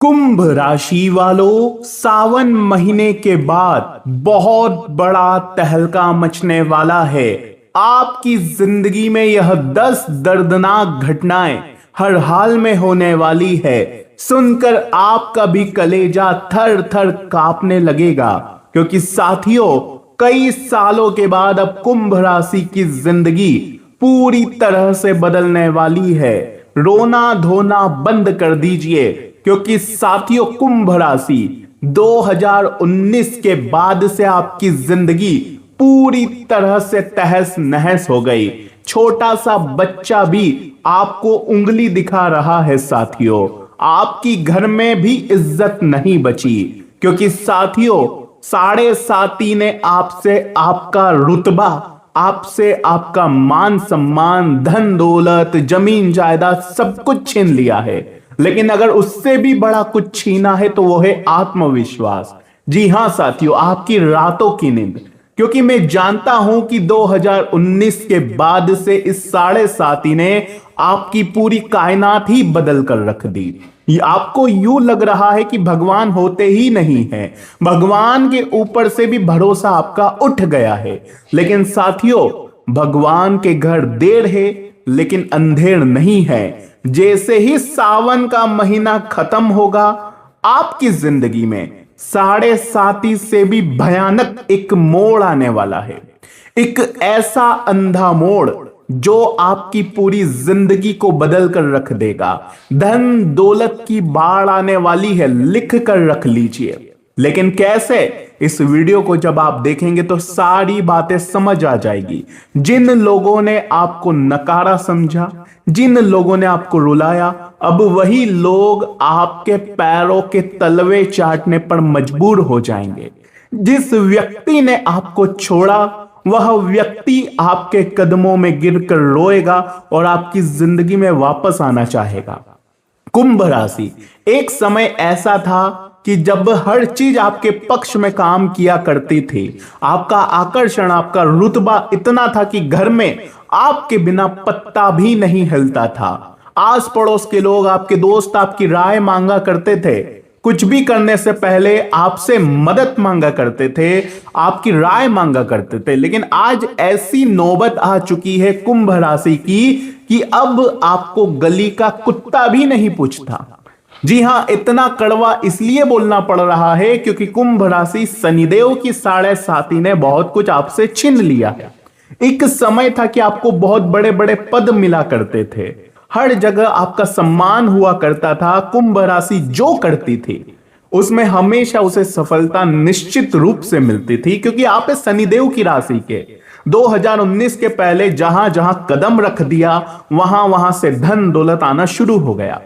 कुंभ राशि वालों, सावन महीने के बाद बहुत बड़ा तहलका मचने वाला है। आपकी जिंदगी में यह 10 दर्दनाक घटनाएं हर हाल में होने वाली है। सुनकर आपका भी कलेजा थर थर कांपने लगेगा, क्योंकि साथियों, कई सालों के बाद अब कुंभ राशि की जिंदगी पूरी तरह से बदलने वाली है। रोना धोना बंद कर दीजिए, क्योंकि साथियों, कुंभ राशि 2019 के बाद से आपकी जिंदगी पूरी तरह से तहस नहस हो गई। छोटा सा बच्चा भी आपको उंगली दिखा रहा है। साथियों, आपकी घर में भी इज्जत नहीं बची, क्योंकि साथियों, साढ़े साती ने आपसे आपका रुतबा, आपसे आपका मान सम्मान, धन दौलत, जमीन जायदाद सब कुछ छीन लिया है। लेकिन अगर उससे भी बड़ा कुछ छीना है तो वो है आत्मविश्वास। जी हां साथियों, आपकी रातों की नींद। क्योंकि मैं जानता हूं कि 2019 के बाद से इस साढ़े साती ने आपकी पूरी कायनात ही बदल कर रख दी। ये आपको यूं लग रहा है कि भगवान होते ही नहीं है, भगवान के ऊपर से भी भरोसा आपका उठ गया है। लेकिन साथियों, भगवान के घर देर है लेकिन अंधेर नहीं है। जैसे ही सावन का महीना खत्म होगा, आपकी जिंदगी में साढ़े साती से भी भयानक एक मोड़ आने वाला है। एक ऐसा अंधा मोड़ जो आपकी पूरी जिंदगी को बदल कर रख देगा। धन दौलत की बाढ़ आने वाली है, लिख कर रख लीजिए। लेकिन कैसे? इस वीडियो को जब आप देखेंगे तो सारी बातें समझ आ जाएगी। जिन लोगों ने आपको नकारा समझा, जिन लोगों ने आपको रुलाया, अब वही लोग आपके पैरों के तलवे चाटने पर मजबूर हो जाएंगे। जिस व्यक्ति ने आपको छोड़ा, वह व्यक्ति आपके कदमों में गिरकर रोएगा और आपकी जिंदगी में वापस आना चाहेगा। कुंभ राशि, एक समय ऐसा था कि जब हर चीज आपके पक्ष में काम किया करती थी। आपका आकर्षण, आपका रुतबा इतना था कि घर में आपके बिना पत्ता भी नहीं हिलता था। आस पड़ोस के लोग, आपके दोस्त आपकी राय मांगा करते थे। कुछ भी करने से पहले आपसे मदद मांगा करते थे, आपकी राय मांगा करते थे। लेकिन आज ऐसी नौबत आ चुकी है कुंभ राशि की कि अब आपको गली का कुत्ता भी नहीं पूछता। जी हां, इतना कड़वा इसलिए बोलना पड़ रहा है क्योंकि कुंभ राशि शनिदेव की साढ़े साती ने बहुत कुछ आपसे छीन लिया है। एक समय था कि आपको बहुत बड़े बड़े पद मिला करते थे, हर जगह आपका सम्मान हुआ करता था। कुंभ राशि जो करती थी उसमें हमेशा उसे सफलता निश्चित रूप से मिलती थी, क्योंकि आप शनिदेव की राशि के 2019 के पहले जहां जहां कदम रख दिया, वहां वहां से धन दौलत आना शुरू हो गया।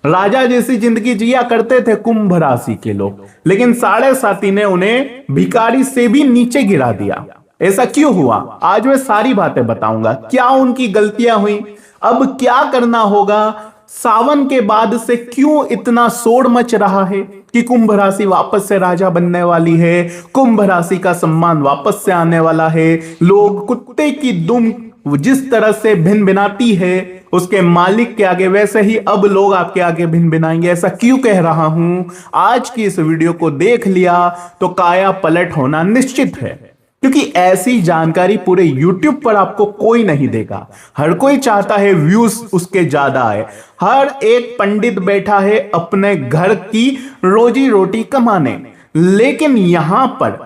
राजा जैसी जिंदगी जिया करते थे कुंभ राशि के लोग, लेकिन साढ़े साती ने उन्हें भिखारी से भी नीचे गिरा दिया। ऐसा क्यों हुआ? आज मैं सारी बातें बताऊंगा। क्या उनकी गलतियां हुई, अब क्या करना होगा, सावन के बाद से क्यों इतना शोर मच रहा है कि कुंभ राशि वापस से राजा बनने वाली है, कुंभ राशि का सम्मान वापस से आने वाला है। लोग कुत्ते की दुम जिस तरह से भिन भिनाती है उसके मालिक के आगे, वैसे ही अब लोग आपके आगे भिन भिनाएंगे। ऐसा क्यों कह रहा हूं? आज की इस वीडियो को देख लिया तो काया पलट होना निश्चित है, क्योंकि ऐसी जानकारी पूरे YouTube पर आपको कोई नहीं देगा। हर कोई चाहता है व्यूज उसके ज्यादा आए। हर एक पंडित बैठा है अपने घर की रोजी रोटी कमाने। लेकिन यहां पर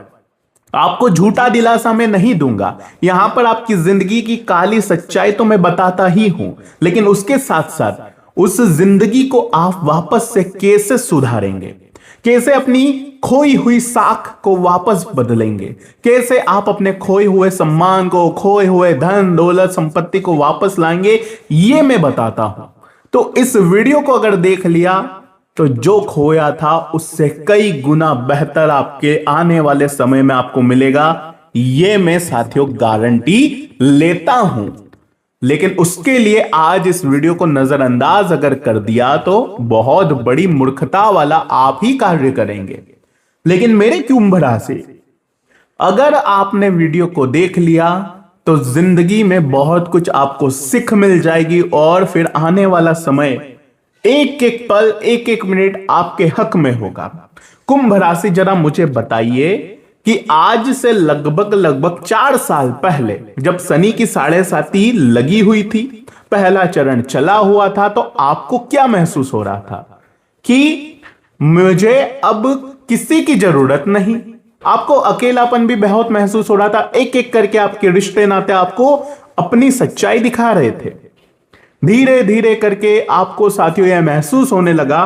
आपको झूठा दिलासा मैं नहीं दूंगा। यहां पर आपकी जिंदगी की काली सच्चाई तो मैं बताता ही हूं, लेकिन उसके साथ साथ उस जिंदगी को आप वापस से कैसे सुधारेंगे, कैसे अपनी खोई हुई साख को वापस बदलेंगे, कैसे आप अपने खोए हुए सम्मान को, खोए हुए धन दौलत संपत्ति को वापस लाएंगे, ये मैं बताता हूं। तो इस वीडियो को अगर देख लिया तो जो खोया था उससे कई गुना बेहतर आपके आने वाले समय में आपको मिलेगा, ये मैं साथियों गारंटी लेता हूं। लेकिन उसके लिए आज इस वीडियो को नजरअंदाज अगर कर दिया तो बहुत बड़ी मूर्खता वाला आप ही कार्य करेंगे। लेकिन मेरे कुंभ राशि, अगर आपने वीडियो को देख लिया तो जिंदगी में बहुत कुछ आपको सीख मिल जाएगी और फिर आने वाला समय एक एक पल, एक एक मिनट आपके हक में होगा। कुंभ राशि, जरा मुझे बताइए कि आज से लगभग लगभग 4 साल पहले जब शनि की 7.5 लगी हुई थी, पहला चरण चला हुआ था, तो आपको क्या महसूस हो रहा था कि मुझे अब किसी की जरूरत नहीं। आपको अकेलापन भी बहुत महसूस हो रहा था। एक एक करके आपके रिश्ते नाते आपको अपनी सच्चाई दिखा रहे थे। धीरे धीरे करके आपको साथियों यह महसूस होने लगा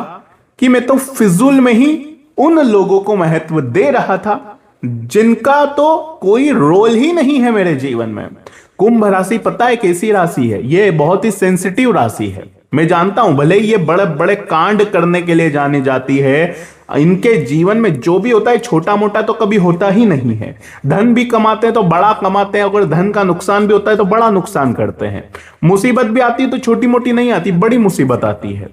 कि मैं तो फिजूल में ही उन लोगों को महत्व दे रहा था जिनका तो कोई रोल ही नहीं है मेरे जीवन में। कुंभ राशि पता है कैसी राशि है? ये बहुत ही सेंसिटिव राशि है। मैं जानता हूं, भले ही ये बड़े बड़े कांड करने के लिए जानी जाती है, इनके जीवन में जो भी होता है छोटा मोटा तो कभी होता ही नहीं है। धन भी कमाते हैं तो बड़ा कमाते हैं, अगर धन का नुकसान भी होता है तो बड़ा नुकसान करते हैं। मुसीबत भी आती है तो छोटी मोटी नहीं आती, बड़ी मुसीबत आती है।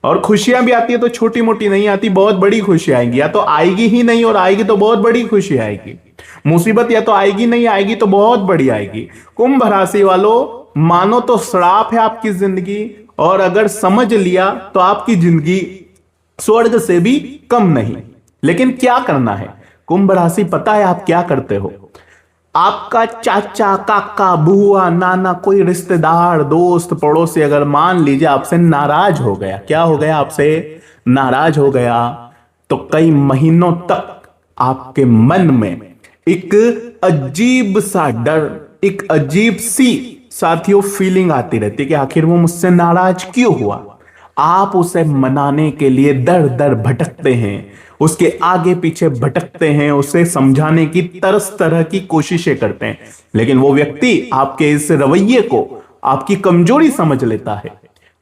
और खुशियां भी आती है तो छोटी मोटी नहीं आती, बहुत बड़ी खुशी आएंगी। या तो आएगी ही नहीं, और आएगी तो बहुत बड़ी खुशी आएगी। मुसीबत या तो आएगी नहीं, आएगी तो बहुत बड़ी आएगी। कुंभ राशि वालों, मानो तो श्राप है आपकी जिंदगी, और अगर समझ लिया तो आपकी जिंदगी स्वर्ग से भी कम नहीं। लेकिन क्या करना है? कुंभ राशि पता है आप क्या करते हो? आपका चाचा, काका, बुआ, नाना, कोई रिश्तेदार, दोस्त, पड़ोसी अगर मान लीजिए आपसे नाराज हो गया, क्या हो गया? आपसे नाराज हो गया, तो कई महीनों तक आपके मन में एक अजीब सा डर, एक अजीब सी साथियों फीलिंग आती रहती है कि आखिर वो मुझसे नाराज क्यों हुआ। आप उसे मनाने के लिए दर दर भटकते हैं, उसके आगे पीछे भटकते हैं, उसे समझाने की तरह की कोशिशें करते हैं, लेकिन वो व्यक्ति आपके इस रवैये को आपकी कमजोरी समझ लेता है।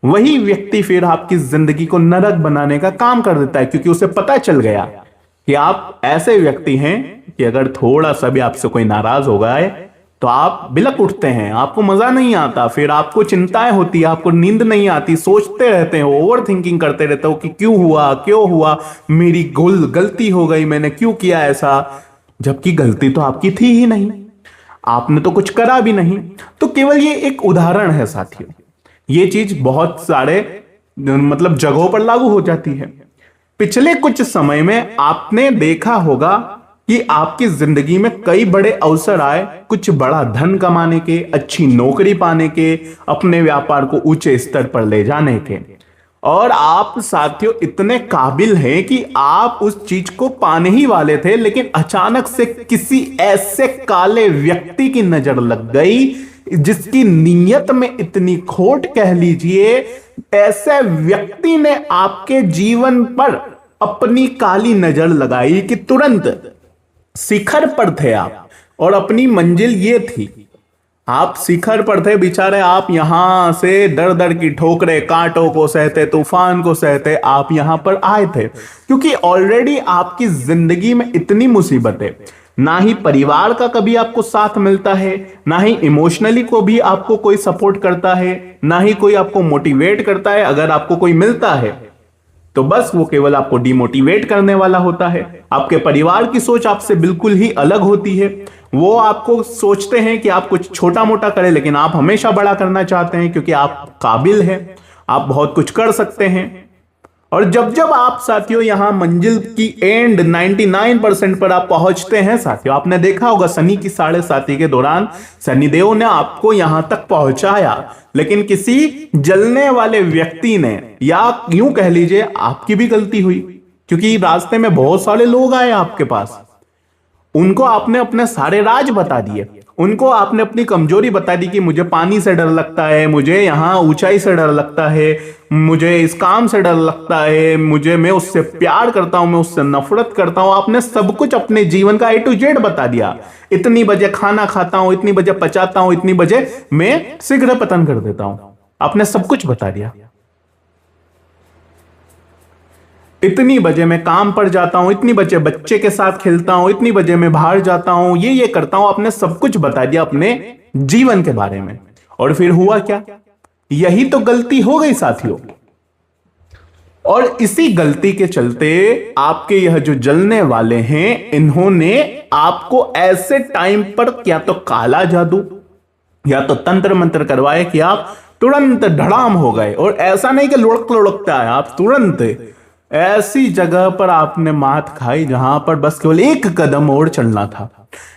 वही व्यक्ति फिर आपकी जिंदगी को नरक बनाने का काम कर देता है, क्योंकि उसे पता चल गया कि आप ऐसे व्यक्ति हैं कि अगर थोड़ा सा भी आपसे कोई नाराज हो गया है तो आप बिलक उठते हैं, आपको मजा नहीं आता, फिर आपको चिंताएं होती है, आपको नींद नहीं आती, सोचते रहते हो, ओवर थिंकिंग करते रहते हो कि क्यों हुआ, मेरी गलती हो गई, मैंने क्यों किया ऐसा, जबकि गलती तो आपकी थी ही नहीं, आपने तो कुछ करा भी नहीं। तो केवल ये एक उदाहरण है साथियों, ये चीज बहुत सारे मतलब जगहों पर लागू हो जाती है। पिछले कुछ समय में आपने देखा होगा कि आपकी जिंदगी में कई बड़े अवसर आए, कुछ बड़ा धन कमाने के, अच्छी नौकरी पाने के, अपने व्यापार को ऊंचे स्तर पर ले जाने के, और आप साथियों इतने काबिल हैं कि आप उस चीज को पाने ही वाले थे, लेकिन अचानक से किसी ऐसे काले व्यक्ति की नजर लग गई जिसकी नीयत में इतनी खोट कह लीजिए। ऐसे व्यक्ति ने आपके जीवन पर अपनी काली नजर लगाई कि तुरंत शिखर पर थे आप, और अपनी मंजिल ये थी, आप शिखर पर थे बेचारे, आप यहां से दर दर की ठोकरें, कांटों को सहते, तूफान को सहते आप यहां पर आए थे, क्योंकि ऑलरेडी आपकी जिंदगी में इतनी मुसीबतें, ना ही परिवार का कभी आपको साथ मिलता है, ना ही इमोशनली को भी आपको कोई सपोर्ट करता है, ना ही कोई आपको मोटिवेट करता है। अगर आपको कोई मिलता है तो बस वो केवल आपको डिमोटिवेट करने वाला होता है। आपके परिवार की सोच आपसे बिल्कुल ही अलग होती है। वो आपको सोचते हैं कि आप कुछ छोटा मोटा करें, लेकिन आप हमेशा बड़ा करना चाहते हैं, क्योंकि आप काबिल हैं, आप बहुत कुछ कर सकते हैं। और जब जब आप साथियों यहां मंजिल की एंड 99% पर आप पहुंचते हैं साथियों, आपने देखा होगा शनि की 7.5 के दौरान शनिदेव ने आपको यहां तक पहुंचाया, लेकिन किसी जलने वाले व्यक्ति ने, या यूं कह लीजिए आपकी भी गलती हुई, क्योंकि रास्ते में बहुत सारे लोग आए आपके पास, उनको आपने अपने सारे राज बता दिए, उनको आपने अपनी कमजोरी बता दी कि मुझे पानी से डर लगता है, मुझे यहां ऊंचाई से डर लगता है, मुझे इस काम से डर लगता है, मैं उससे प्यार करता हूं, मैं उससे नफरत करता हूं। आपने सब कुछ अपने जीवन का A to Z बता दिया। इतनी बजे खाना खाता हूं, इतनी बजे पचाता हूं, इतनी बजे मैं शीघ्र पतन कर देता हूं, आपने सब कुछ बता दिया। इतनी बजे मैं काम पर जाता हूं, इतनी बजे बच्चे के साथ खेलता हूं, इतनी बजे मैं बाहर जाता हूं, ये करता हूं, आपने सब कुछ बता दिया अपने जीवन के बारे में। और फिर हुआ क्या? यही तो गलती हो गई साथियों। और इसी गलती के चलते आपके यह जो जलने वाले हैं, इन्होंने आपको ऐसे टाइम पर या तो काला जादू या तो तंत्र मंत्र करवाए कि आप तुरंत धड़ाम हो गए। और ऐसा नहीं कि लुढ़क लुढ़कते आए, आप तुरंत ऐसी जगह पर आपने मात खाई जहां पर बस केवल एक कदम और चलना था।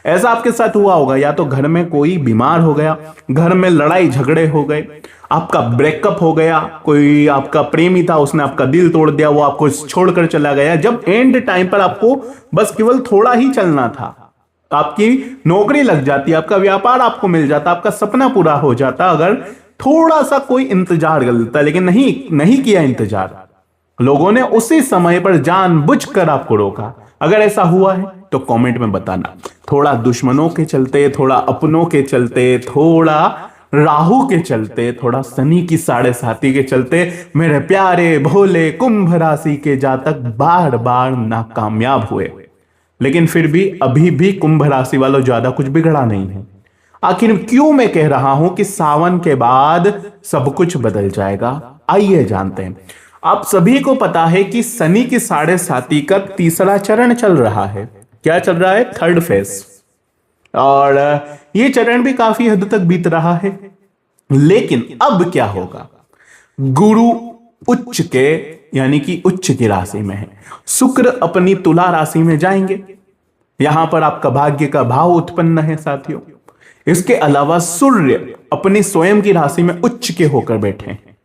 ऐसा आपके साथ हुआ होगा, या तो घर में कोई बीमार हो गया, घर में लड़ाई झगड़े हो गए, आपका ब्रेकअप हो गया, कोई आपका प्रेमी था उसने आपका दिल तोड़ दिया, वो आपको छोड़कर चला गया। जब एंड टाइम पर आपको बस केवल थोड़ा ही चलना था, आपकी नौकरी लग जाती, आपका व्यापार आपको मिल जाता, आपका सपना पूरा हो जाता, अगर थोड़ा सा कोई इंतजार कर लेता, लेकिन नहीं किया इंतजार। लोगों ने उसी समय पर जानबूझकर आपको रोका। अगर ऐसा हुआ है तो कमेंट में बताना। थोड़ा दुश्मनों के चलते, थोड़ा अपनों के चलते, थोड़ा राहु के चलते, थोड़ा शनि की 7.5 के चलते मेरे प्यारे भोले कुंभ राशि के जातक बार बार नाकामयाब हुए। लेकिन फिर भी अभी भी कुंभ राशि वालों ज्यादा कुछ बिगड़ा नहीं है। आखिर क्यों मैं कह रहा हूं कि सावन के बाद सब कुछ बदल जाएगा, आइए जानते हैं। आप सभी को पता है कि शनि की 7.5 का तीसरा चरण चल रहा है। क्या चल रहा है? 3rd phase. और यह चरण भी काफी हद तक बीत रहा है। लेकिन अब क्या होगा? गुरु उच्च के, यानी कि उच्च की राशि में है, शुक्र अपनी तुला राशि में जाएंगे। यहां पर आपका भाग्य का भाव उत्पन्न है साथियों। इसके अलावा सूर्य अपनी स्वयं की राशि में उच्च के होकर बैठे हैं।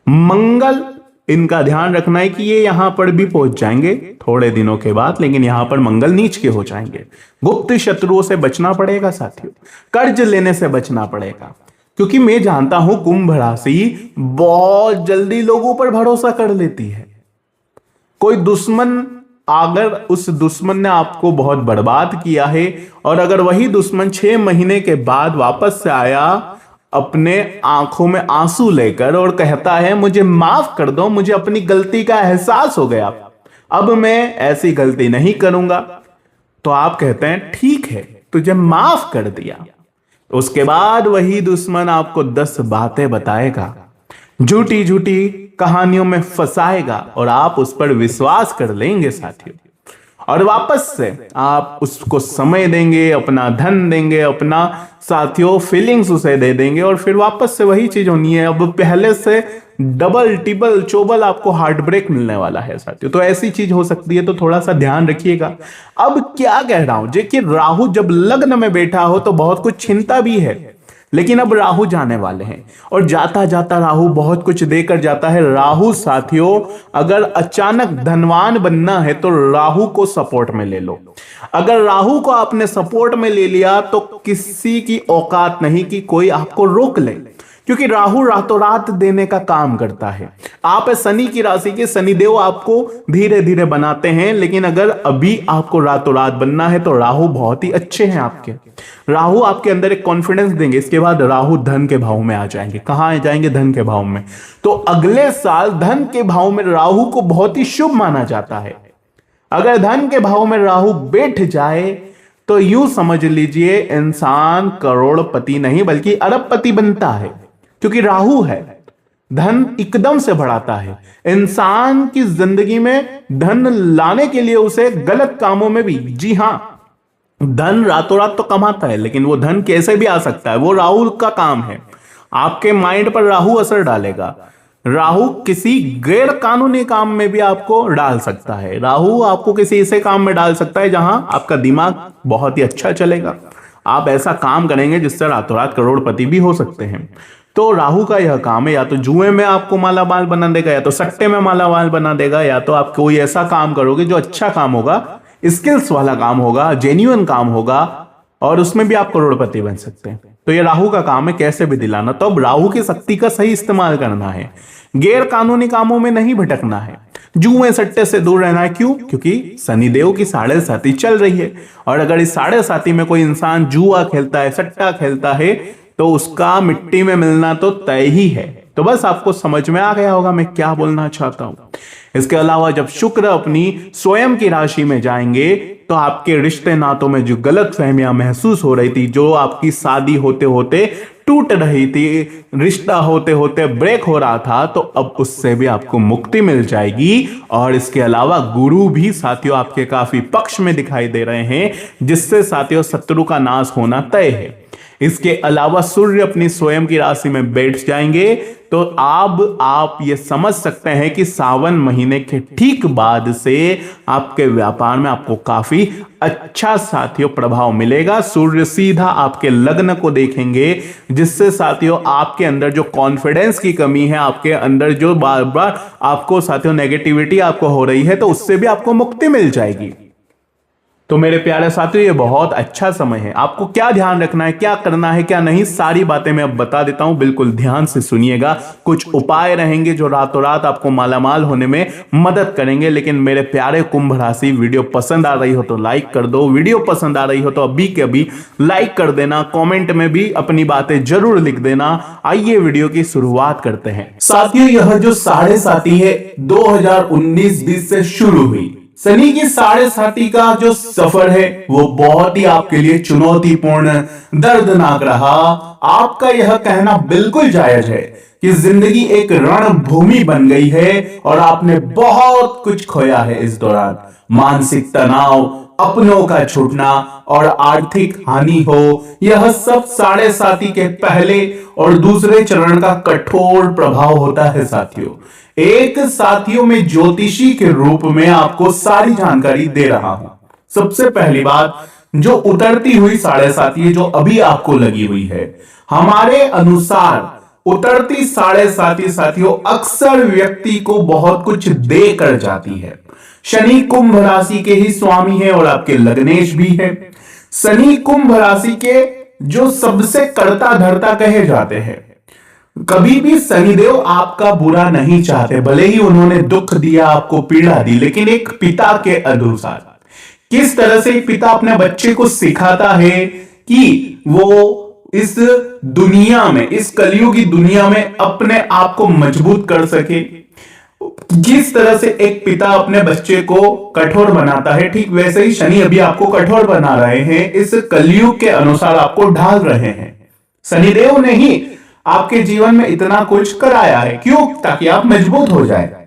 मंगल, इनका ध्यान रखना है कि ये यहां पर भी पहुंच जाएंगे थोड़े दिनों के बाद, लेकिन यहां पर मंगल नीच के हो जाएंगे। गुप्त शत्रुओं से बचना पड़ेगा साथियों, कर्ज लेने से बचना पड़ेगा, क्योंकि मैं जानता हूं कुंभ राशि बहुत जल्दी लोगों पर भरोसा कर लेती है। कोई दुश्मन, अगर उस दुश्मन ने आपको बहुत बर्बाद किया है और अगर वही दुश्मन 6 महीने के बाद वापस से आया अपने आंखों में आंसू लेकर और कहता है मुझे माफ कर दो, मुझे अपनी गलती का एहसास हो गया, अब मैं ऐसी गलती नहीं करूंगा, तो आप कहते हैं ठीक है तुझे माफ कर दिया। उसके बाद वही दुश्मन आपको 10 बातें बताएगा, झूठी झूठी कहानियों में फंसाएगा और आप उस पर विश्वास कर लेंगे साथियों। और वापस से आप उसको समय देंगे, अपना धन देंगे, अपना साथियों फीलिंग्स उसे दे देंगे और फिर वापस से वही चीज होनी है। अब पहले से डबल टिबल चोबल आपको हार्ट ब्रेक मिलने वाला है साथियों। तो ऐसी चीज हो सकती है, तो थोड़ा सा ध्यान रखिएगा। अब क्या कह रहा हूं, देखिए राहु जब लग्न में बैठा हो तो बहुत कुछ चिंता भी है, लेकिन अब राहु जाने वाले हैं और जाता जाता राहु बहुत कुछ देकर जाता है। राहु साथियों, अगर अचानक धनवान बनना है तो राहु को सपोर्ट में ले लो। अगर राहु को आपने सपोर्ट में ले लिया तो किसी की औकात नहीं कि कोई आपको रोक ले, क्योंकि राहु रातों रात देने का काम करता है। आप शनि की राशि के शनिदेव आपको धीरे धीरे बनाते हैं, लेकिन अगर अभी आपको रातों रात बनना है तो राहु बहुत ही अच्छे हैं आपके। राहु आपके अंदर एक कॉन्फिडेंस देंगे। इसके बाद राहु धन के भाव में आ जाएंगे। कहां आ जाएंगे? धन के भाव में। तो अगले साल धन के भाव में राहु को बहुत ही शुभ माना जाता है। अगर धन के भाव में राहु बैठ जाए तो यूं समझ लीजिए इंसान करोड़पति नहीं बल्कि अरबपति बनता है, क्योंकि राहु है, धन एकदम से बढ़ाता है। इंसान की जिंदगी में धन लाने के लिए उसे गलत कामों में भी, जी हां, धन रातों रात तो कमाता है, लेकिन वो धन कैसे भी आ सकता है, वो राहु का काम है। आपके माइंड पर राहु असर डालेगा। राहु किसी गैर कानूनी काम में भी आपको डाल सकता है। राहु आपको किसी ऐसे काम में डाल सकता है जहां आपका दिमाग बहुत ही अच्छा चलेगा। आप ऐसा काम करेंगे जिससे रातों रात करोड़पति भी हो सकते हैं। तो राहु का यह काम है, या तो जुए में आपको मालामाल बना देगा, या तो सट्टे में मालामाल बना देगा, या तो आप कोई ऐसा काम करोगे जो अच्छा काम होगा, स्किल्स वाला काम होगा, जेन्युइन काम होगा, और उसमें भी आप करोड़पति बन सकते हैं। तो ये राहु का काम है कैसे भी दिलाना। तो अब राहु की शक्ति का सही इस्तेमाल करना है, गैर कानूनी कामों में नहीं भटकना है, जुए सट्टे से दूर रहना है। क्यों? क्योंकि शनिदेव की 7.5 चल रही है, और अगर इस 7.5 में कोई इंसान जुआ खेलता है, सट्टा खेलता है, तो उसका मिट्टी में मिलना तो तय ही है। तो बस आपको समझ में आ गया होगा मैं क्या बोलना चाहता हूं। इसके अलावा जब शुक्र अपनी स्वयं की राशि में जाएंगे तो आपके रिश्ते नातों में जो गलतफहमियां महसूस हो रही थी, जो आपकी शादी होते होते टूट रही थी, रिश्ता होते होते ब्रेक हो रहा था, तो अब उससे भी आपको मुक्ति मिल जाएगी। और इसके अलावा गुरु भी साथियों आपके काफी पक्ष में दिखाई दे रहे हैं, जिससे साथियों शत्रु का नाश होना तय है। इसके अलावा सूर्य अपनी स्वयं की राशि में बैठ जाएंगे, तो अब आप ये समझ सकते हैं कि सावन महीने के ठीक बाद से आपके व्यापार में आपको काफी अच्छा साथियों प्रभाव मिलेगा। सूर्य सीधा आपके लग्न को देखेंगे, जिससे साथियों आपके अंदर जो कॉन्फिडेंस की कमी है, आपके अंदर जो बार बार आपको साथियों नेगेटिविटी आपको हो रही है, तो उससे भी आपको मुक्ति मिल जाएगी। तो मेरे प्यारे साथियों, ये बहुत अच्छा समय है। आपको क्या ध्यान रखना है, क्या करना है, क्या नहीं, सारी बातें मैं अब बता देता हूं, बिल्कुल ध्यान से सुनिएगा। कुछ उपाय रहेंगे जो रातों रात आपको मालामाल होने में मदद करेंगे। लेकिन मेरे प्यारे कुंभ राशि, वीडियो पसंद आ रही हो तो लाइक कर दो, वीडियो पसंद आ रही हो तो अभी के अभी लाइक कर देना, कॉमेंट में भी अपनी बातें जरूर लिख देना। आइए वीडियो की शुरुआत करते हैं। साथियों, यह जो साढ़े साथी है 2019-20 से शुरू हुई, शनि की साढ़े साथी का जो सफर है वो बहुत ही आपके लिए चुनौतीपूर्ण, दर्दनाक रहा। आपका यह कहना बिल्कुल जायज है कि जिंदगी एक रणभूमि बन गई है और आपने बहुत कुछ खोया है इस दौरान। मानसिक तनाव, अपनों का छूटना और आर्थिक हानि हो, यह सब साढ़े साथी के पहले और दूसरे चरण का कठोर प्रभाव होता है। साथियों, एक साथियों में ज्योतिषी के रूप में आपको सारी जानकारी दे रहा हूं। सबसे पहली बात, जो उतरती हुई साढ़े साथी जो अभी आपको लगी हुई है, हमारे अनुसार उतरती साढ़े साथी साथियों अक्सर व्यक्ति को बहुत कुछ देकर जाती है। शनि कुंभ राशि के ही स्वामी है और आपके लग्नेश भी है। शनि कुंभ राशि के जो सबसे कर्ता धर्ता कहे जाते हैं। कभी भी शनिदेव आपका बुरा नहीं चाहते, भले ही उन्होंने दुख दिया, आपको पीड़ा दी, लेकिन एक पिता के अनुसार किस तरह से एक पिता अपने बच्चे को सिखाता है कि वो इस दुनिया में, इस कलयुग की दुनिया में अपने आप को मजबूत कर सके, जिस तरह से एक पिता अपने बच्चे को कठोर बनाता है, ठीक वैसे ही शनि अभी आपको कठोर बना रहे हैं, इस कलयुग के अनुसार आपको ढाल रहे हैं। शनिदेव ने ही आपके जीवन में इतना कुछ कराया है, क्यों? ताकि आप मजबूत हो जाए।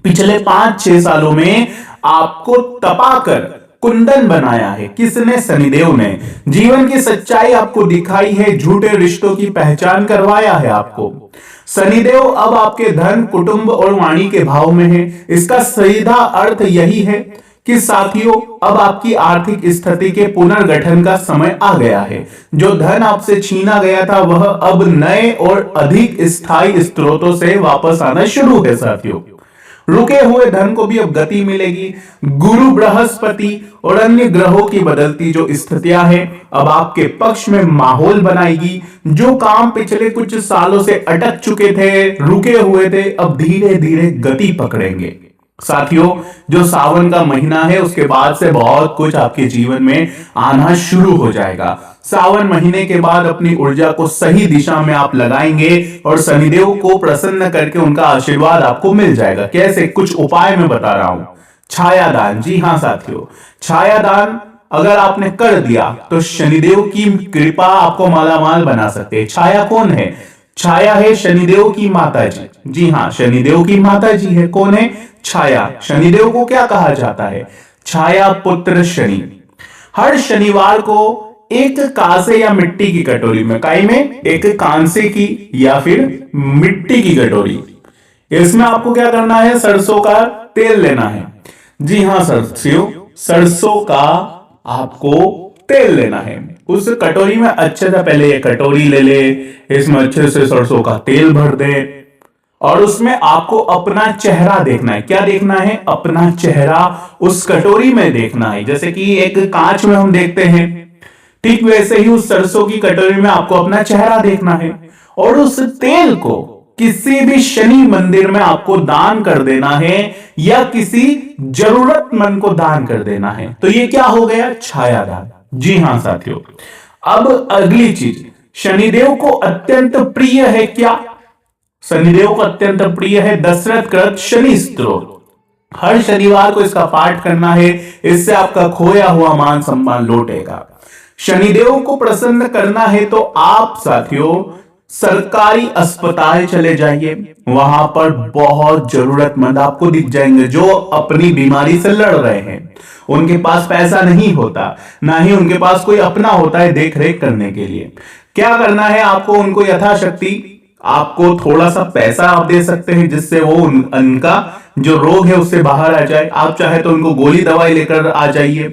पिछले 5-6 सालों में आपको तपाकर कुंदन बनाया है। किसने? शनिदेव ने। जीवन की सच्चाई आपको दिखाई है, झूठे रिश्तों की पहचान करवाया है आपको। शनिदेव अब आपके धन, कुटुंब और वाणी के भाव में है। इसका सीधा अर्थ यही है कि साथियों, अब आपकी आर्थिक स्थिति के पुनर्गठन का समय आ गया है। जो धन आपसे छीना गया था वह अब नए और अधिक स्थायी स्रोतों से वापस आना शुरू है। साथियों, रुके हुए धन को भी अब गति मिलेगी। गुरु, बृहस्पति और अन्य ग्रहों की बदलती जो स्थितियां हैं अब आपके पक्ष में माहौल बनाएगी। जो काम पिछले कुछ सालों से अटक चुके थे, रुके हुए थे, अब धीरे धीरे गति पकड़ेंगे। साथियों, जो सावन का महीना है उसके बाद से बहुत कुछ आपके जीवन में आना शुरू हो जाएगा। सावन महीने के बाद अपनी ऊर्जा को सही दिशा में आप लगाएंगे और शनिदेव को प्रसन्न करके उनका आशीर्वाद आपको मिल जाएगा। कैसे? कुछ उपाय मैं बता रहा हूं। छायादान, जी हां साथियों, छायादान अगर आपने कर दिया तो शनिदेव की कृपा आपको मालामाल बना सकते हैं। छाया कौन है? छाया है शनिदेव की माता जी। जी हां, शनिदेव की माता जी है। कौन है? छाया। शनिदेव को क्या कहा जाता है? छाया पुत्र शनि। हर शनिवार को एक कांसे या मिट्टी की कटोरी में, काई में एक कांसे की या फिर मिट्टी की कटोरी, इसमें आपको क्या करना है? सरसों का तेल लेना है। जी हां साथियों, सरसों का आपको तेल लेना है। उस कटोरी में अच्छे से पहले ये कटोरी ले ले, इसमें अच्छे से सरसों का तेल भर दे और उसमें आपको अपना चेहरा देखना है। क्या देखना है? अपना चेहरा उस कटोरी में देखना है। जैसे कि एक कांच में हम देखते हैं, ठीक वैसे ही उस सरसों की कटोरी में आपको अपना चेहरा देखना है और उस तेल को किसी भी शनि मंदिर में आपको दान कर देना है या किसी जरूरतमंद को दान कर देना है। तो ये क्या हो गया? छायादान। जी हां साथियों, अब अगली चीज, शनिदेव को अत्यंत प्रिय है क्या? शनिदेव को अत्यंत प्रिय है दशरथ कृत शनि स्तोत्र। हर शनिवार को इसका पाठ करना है, इससे आपका खोया हुआ मान सम्मान लौटेगा। शनिदेव को प्रसन्न करना है तो आप साथियों सरकारी अस्पताल चले जाइए, वहां पर बहुत जरूरतमंद आपको दिख जाएंगे जो अपनी बीमारी से लड़ रहे हैं। उनके पास पैसा नहीं होता, ना ही उनके पास कोई अपना होता है देख रेख करने के लिए। क्या करना है आपको, उनको यथाशक्ति आपको थोड़ा सा पैसा आप दे सकते हैं जिससे वो उनका जो रोग है उससे बाहर आ जाए। आप चाहे तो उनको गोली दवाई लेकर आ जाइए,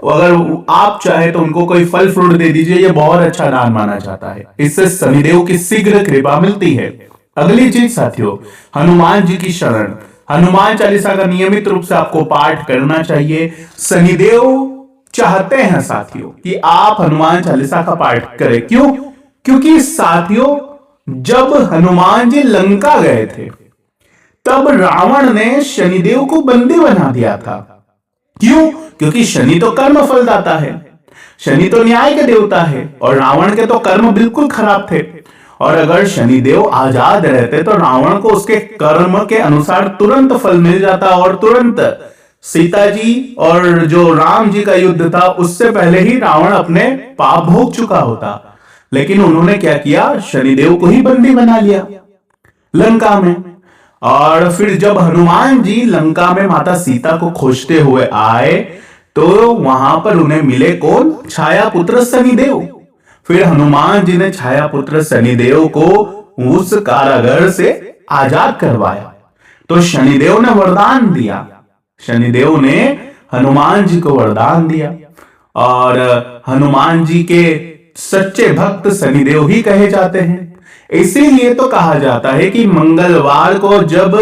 अगर आप चाहे तो उनको कोई फल फ्रूट दे दीजिए, ये बहुत अच्छा दान माना जाता है। इससे शनिदेव की शीघ्र कृपा मिलती है। अगली चीज साथियों, हनुमान जी की शरण। हनुमान चालीसा का नियमित रूप से आपको पाठ करना चाहिए। शनिदेव चाहते हैं साथियों कि आप हनुमान चालीसा का पाठ करें। क्यों? क्योंकि साथियों जब हनुमान जी लंका गए थे तब रावण ने शनिदेव को बंदी बना दिया था। क्यों? क्योंकि शनि तो कर्म फलदाता है, शनि तो न्याय के देवता है और रावण के तो कर्म बिल्कुल खराब थे। और अगर शनिदेव आजाद रहते तो रावण को उसके कर्म के अनुसार तुरंत फल मिल जाता और तुरंत सीता जी और जो राम जी का युद्ध था उससे पहले ही रावण अपने पाप भोग चुका होता। लेकिन उन्होंने क्या किया, शनिदेव को ही बंदी बना लिया लंका में। और फिर जब हनुमान जी लंका में माता सीता को खोजते हुए आए तो वहां पर उन्हें मिले कौन? छाया पुत्र शनिदेव। फिर हनुमान जी ने छाया पुत्र शनिदेव को उस कारागार से आजाद करवाया। तो शनिदेव ने वरदान दिया, शनिदेव ने हनुमान जी को वरदान दिया। और हनुमान जी के सच्चे भक्त शनिदेव ही कहे जाते हैं। इसीलिए तो कहा जाता है कि मंगलवार को जब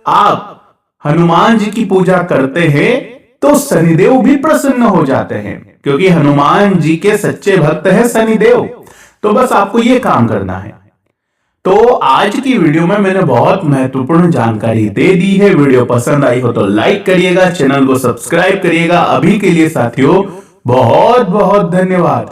आप हनुमान जी की पूजा करते हैं तो शनिदेव भी प्रसन्न हो जाते हैं, क्योंकि हनुमान जी के सच्चे भक्त हैं शनिदेव। तो बस आपको यह काम करना है। तो आज की वीडियो में मैंने बहुत महत्वपूर्ण जानकारी दे दी है। वीडियो पसंद आई हो तो लाइक करिएगा, चैनल को सब्सक्राइब करिएगा। अभी के लिए साथियों बहुत बहुत धन्यवाद।